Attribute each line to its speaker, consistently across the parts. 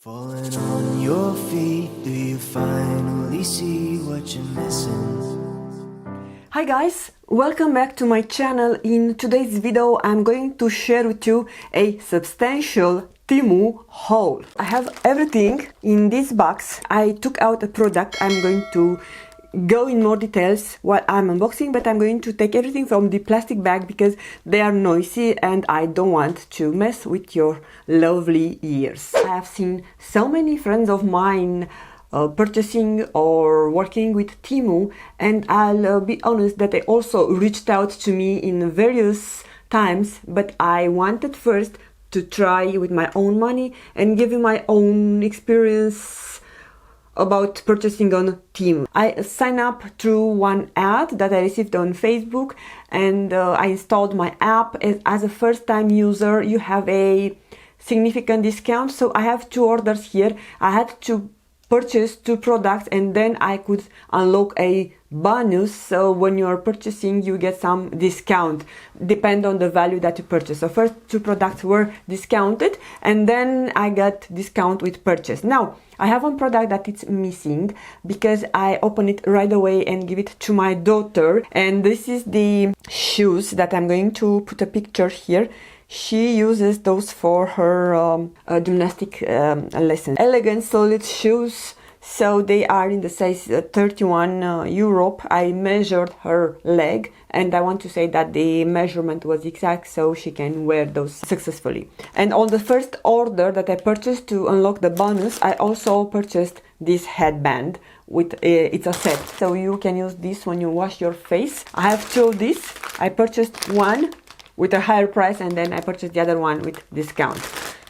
Speaker 1: Falling on your feet, do you finally see what you're missing?
Speaker 2: Hi guys, welcome back to my channel. In today's video I'm going to share with you a substantial Temu haul. I have everything in this box. I took out a product. I'm going to go in more details while I'm unboxing, but I'm going to take everything from the plastic bag because they are noisy and I don't want to mess with your lovely ears. I have seen so many friends of mine purchasing or working with Temu, and I'll be honest that they also reached out to me in various times, but I wanted first to try with my own money and give you my own experience about purchasing on Temu. I signed up through one ad that I received on Facebook, and I installed my app. As a first-time user, you have a significant discount. So I have two orders here. I had to purchase two products and then I could unlock a bonus. So when you are purchasing, you get some discount, depend on the value that you purchase. So first two products were discounted and then I got discount with purchase. Now I have one product that it's missing because I open it right away and give it to my daughter, and this is the shoes that I'm going to put a picture here. She uses those for her gymnastic lessons. Elegant solid shoes, so they are in the size 31 Europe. I measured her leg and I want to say that the measurement was exact, so she can wear those successfully. And on the first order that I purchased to unlock the bonus, I also purchased this headband with it's a set, so you can use this when you wash your face. I have two of these. I purchased one with a higher price and then I purchased the other one with discount.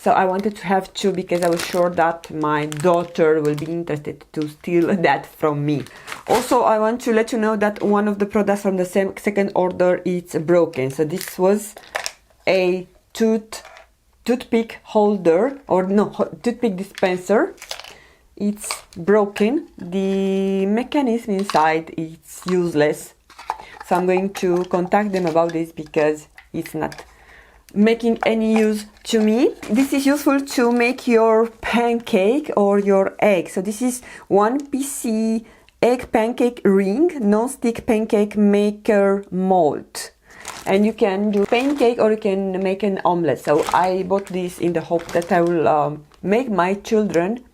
Speaker 2: So I wanted to have two because I was sure that my daughter will be interested to steal that from me. Also, I want to let you know that one of the products from the second order is broken. So this was a toothpick holder, or no, toothpick dispenser. It's broken. The mechanism inside is useless. So I'm going to contact them about this because it's not making any use to me. This is useful to make your pancake or your egg. So this is 1PC egg pancake ring, non-stick pancake maker mold. And you can do pancake or you can make an omelette. So I bought this in the hope that I will make my children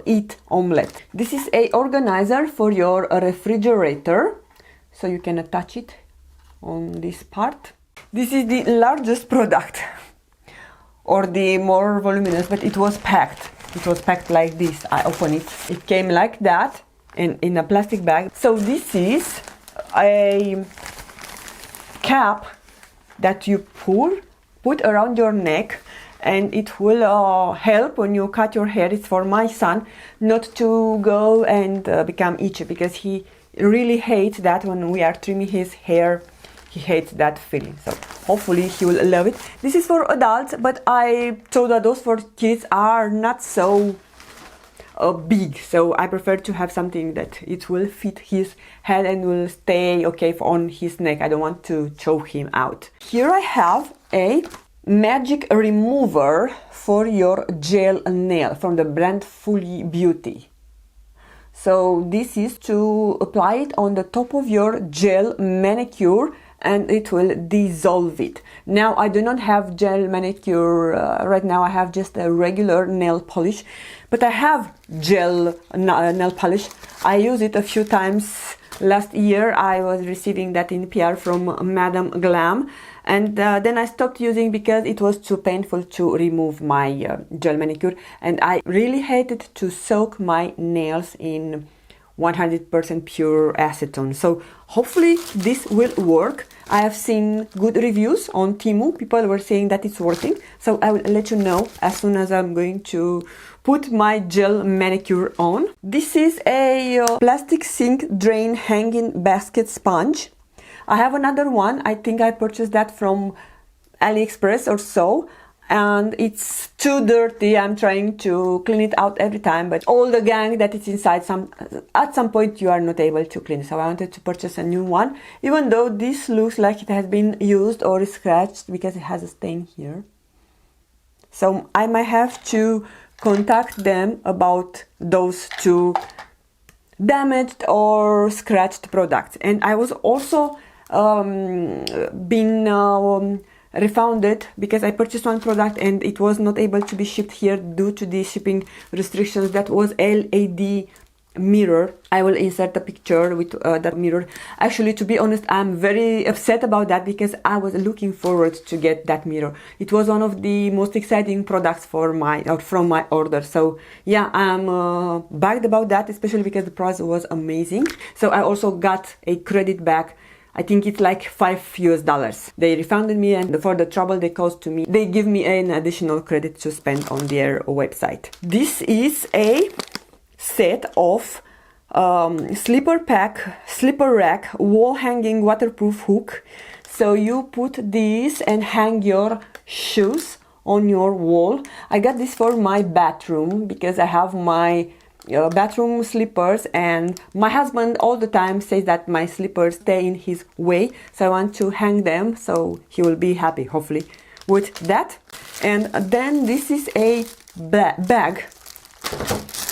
Speaker 2: eat omelette. This is a organizer for your refrigerator. So you can attach it on this part. This is the largest product, or the more voluminous, but it was packed. It was packed like this. I open it. It came like that in a plastic bag. So this is a cap that you put around your neck, and it will help when you cut your hair. It's for my son not to go and become itchy, because he really hates that when we are trimming his hair. He hates that feeling, so hopefully he will love it. This is for adults, but I thought that those for kids are not so big, so I prefer to have something that it will fit his head and will stay okay on his neck. I don't want to choke him out. Here I have a magic remover for your gel nail from the brand Fully Beauty. So this is to apply it on the top of your gel manicure and it will dissolve it. Now I do not have gel manicure right now. I have just a regular nail polish, but I have gel nail polish. I used it a few times last year. I was receiving that in PR from Madame Glam, and then I stopped using because it was too painful to remove my gel manicure, and I really hated to soak my nails in 100% pure acetone. So hopefully this will work. I have seen good reviews on Temu. People were saying that it's working. So I will let you know as soon as I'm going to put my gel manicure on. This is a plastic sink drain hanging basket sponge. I have another one. I think I purchased that from AliExpress or so. And it's too dirty. I'm trying to clean it out every time, but all the gang that is inside, at some point you are not able to clean. So I wanted to purchase a new one, even though this looks like it has been used or scratched because it has a stain here. So I might have to contact them about those two damaged or scratched products. And I was also been refunded because I purchased one product and it was not able to be shipped here due to the shipping restrictions. That was LED mirror. I will insert a picture with that mirror. Actually, to be honest, I'm very upset about that because I was looking forward to get that mirror. It was one of the most exciting products from my order. So yeah, I'm bugged about that, especially because the price was amazing. So I also got a credit back. I think it's like $5. They refunded me, and for the trouble they caused to me, they give me an additional credit to spend on their website. This is a set of slipper rack, wall hanging waterproof hook. So you put this and hang your shoes on your wall. I got this for my bathroom because I have my bathroom slippers, and my husband all the time says that my slippers stay in his way, so I want to hang them, so he will be happy hopefully with that. And then this is a bag,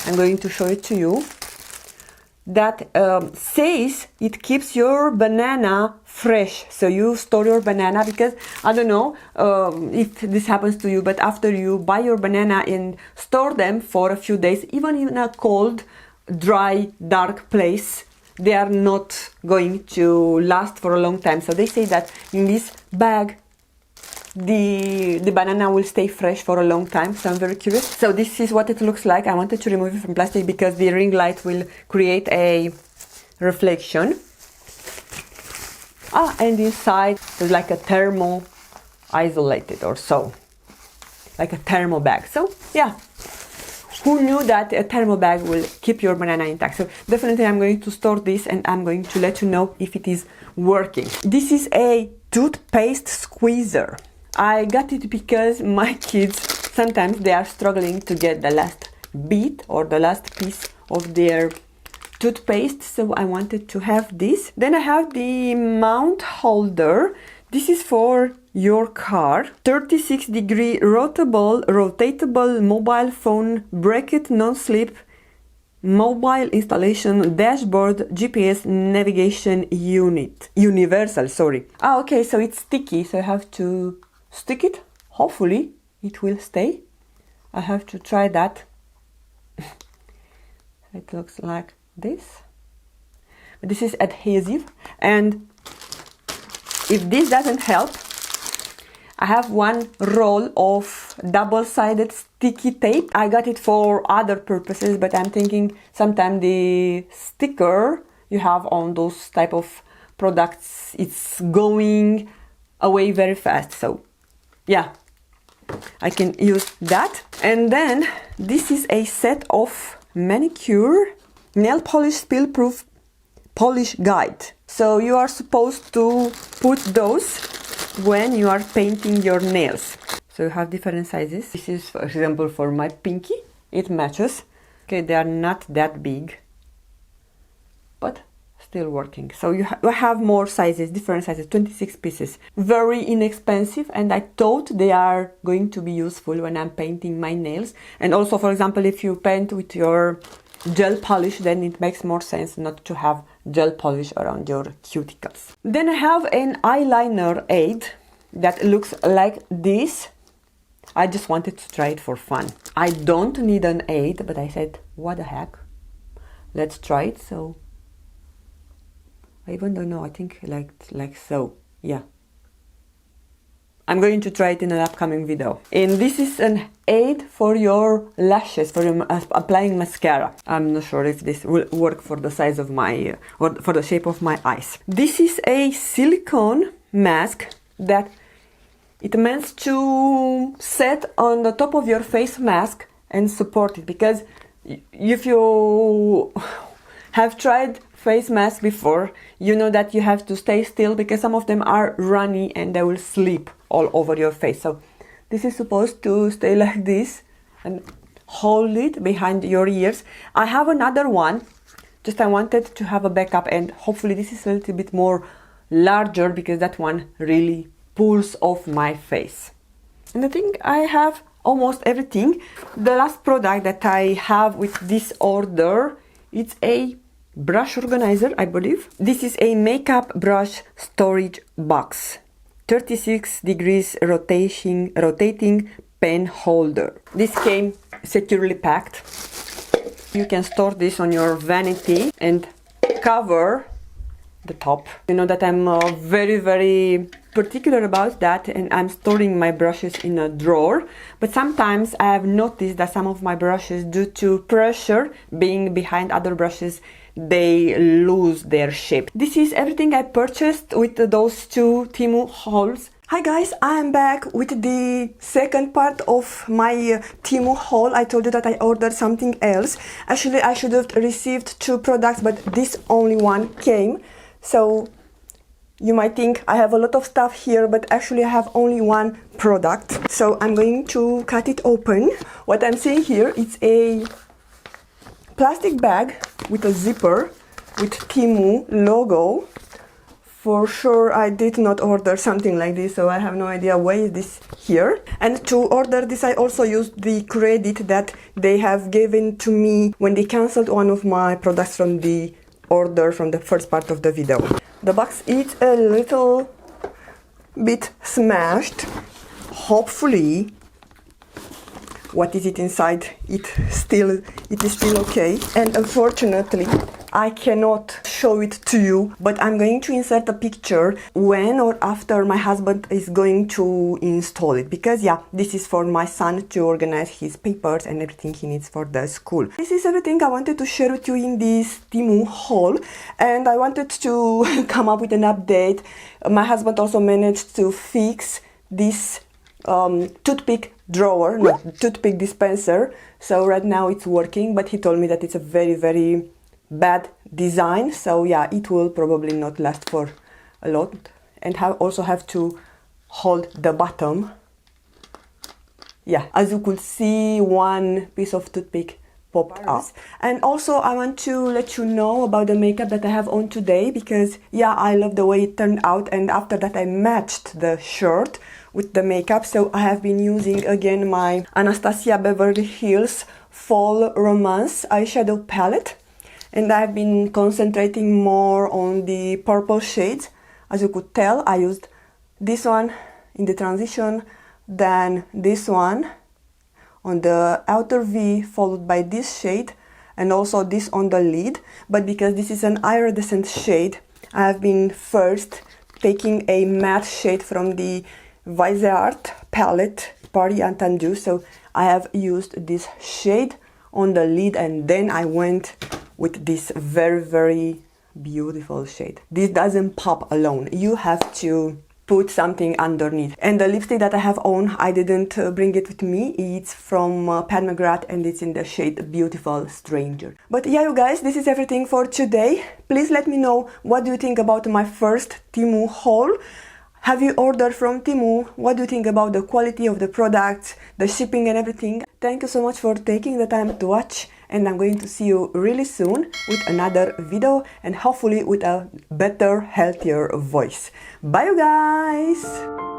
Speaker 2: I'm going to show it to you, that says it keeps your banana fresh. So you store your banana, because I don't know if this happens to you, but after you buy your banana and store them for a few days, even in a cold, dry, dark place, they are not going to last for a long time. So they say that in this bag the banana will stay fresh for a long time. So I'm very curious. So this is what it looks like. I wanted to remove it from plastic because the ring light will create a reflection. And inside there's like a thermo isolated or so, like a thermo bag. So yeah, who knew that a thermo bag will keep your banana intact? So definitely I'm going to store this and I'm going to let you know if it is working. This is a toothpaste squeezer. I got it because my kids, sometimes they are struggling to get the last bit or the last piece of their toothpaste, so I wanted to have this. Then I have the mount holder. This is for your car. 36-degree rotatable mobile phone bracket, non-slip, mobile installation, dashboard, GPS navigation unit. Universal, sorry. Okay, so it's sticky, so I have to stick it. Hopefully it will stay. I have to try that. It looks like this. This is adhesive, and if this doesn't help, I have one roll of double-sided sticky tape. I got it for other purposes, but I'm thinking sometimes the sticker you have on those type of products, it's going away very fast. So yeah, I can use that. And then this is a set of manicure nail polish spill proof polish guide. So you are supposed to put those when you are painting your nails. So you have different sizes. This is, for example, for my pinky. It matches. Okay, they are not that big, but still working. So you have more sizes, different sizes, 26 pieces. Very inexpensive, and I thought they are going to be useful when I'm painting my nails. And also, for example, if you paint with your gel polish, then it makes more sense not to have gel polish around your cuticles. Then I have an eyeliner aid that looks like this. I just wanted to try it for fun. I don't need an aid, but I said, what the heck, let's try it. So I even don't know, I think like so, yeah. I'm going to try it in an upcoming video. And this is an aid for your lashes, for your applying mascara. I'm not sure if this will work for the size of my, or for the shape of my eyes. This is a silicone mask that it meant to set on the top of your face mask and support it. Because if you have tried face mask before, you know that you have to stay still because some of them are runny and they will slip all over your face. So this is supposed to stay like this and hold it behind your ears. I have another one, just I wanted to have a backup, and hopefully this is a little bit more larger because that one really pulls off my face. And I think I have almost everything. The last product that I have with this order, it's a brush organizer, I believe. This is a makeup brush storage box. 36 degrees rotating pen holder. This came securely packed. You can store this on your vanity and cover the top. You know that I'm very particular about that, and I'm storing my brushes in a drawer. But sometimes I have noticed that some of my brushes, due to pressure being behind other brushes, they lose their shape. This is everything I purchased with those two Temu hauls. Hi guys, I am back with the second part of my Temu haul. I told you that I ordered something else. Actually, I should have received 2 products, but this only one came. So you might think I have a lot of stuff here, but actually I have only 1 product. So I'm going to cut it open. What I'm seeing here is a plastic bag with a zipper with Temu logo. For sure I did not order something like this, so I have no idea why is this here. And to order this I also used the credit that they have given to me when they cancelled one of my products from the order from the first part of the video. The box is a little bit smashed. Hopefully what is it inside, it is still okay. And unfortunately I cannot show it to you, but I'm going to insert a picture when or after my husband is going to install it, because yeah, this is for my son to organize his papers and everything he needs for the school. This is everything I wanted to share with you in this Temu haul, and I wanted to come up with an update. My husband also managed to fix this toothpick drawer, no, toothpick dispenser, so right now it's working, but he told me that it's a very bad design, so yeah, it will probably not last for a lot, and also have to hold the bottom. Yeah, as you could see, one piece of toothpick popped up. And also I want to let you know about the makeup that I have on today, because yeah, I love the way it turned out, and after that I matched the shirt with the makeup. So I have been using again my Anastasia Beverly Hills Fall Romance eyeshadow palette, and I've been concentrating more on the purple shades. As you could tell, I used this one in the transition, then this one on the outer V, followed by this shade, and also this on the lid. But because this is an iridescent shade, I have been first taking a matte shade from the Viseart palette, Party Entendu. So I have used this shade on the lid, and then I went with this very beautiful shade. This doesn't pop alone, you have to put something underneath. And the lipstick that I have on, I didn't bring it with me. It's from McGrath, and it's in the shade Beautiful Stranger. But yeah, you guys, this is everything for today. Please let me know what do you think about my first Temu haul. Have you ordered from Temu? What do you think about the quality of the products, the shipping and everything? Thank you so much for taking the time to watch, and I'm going to see you really soon with another video, and hopefully with a better, healthier voice. Bye you guys!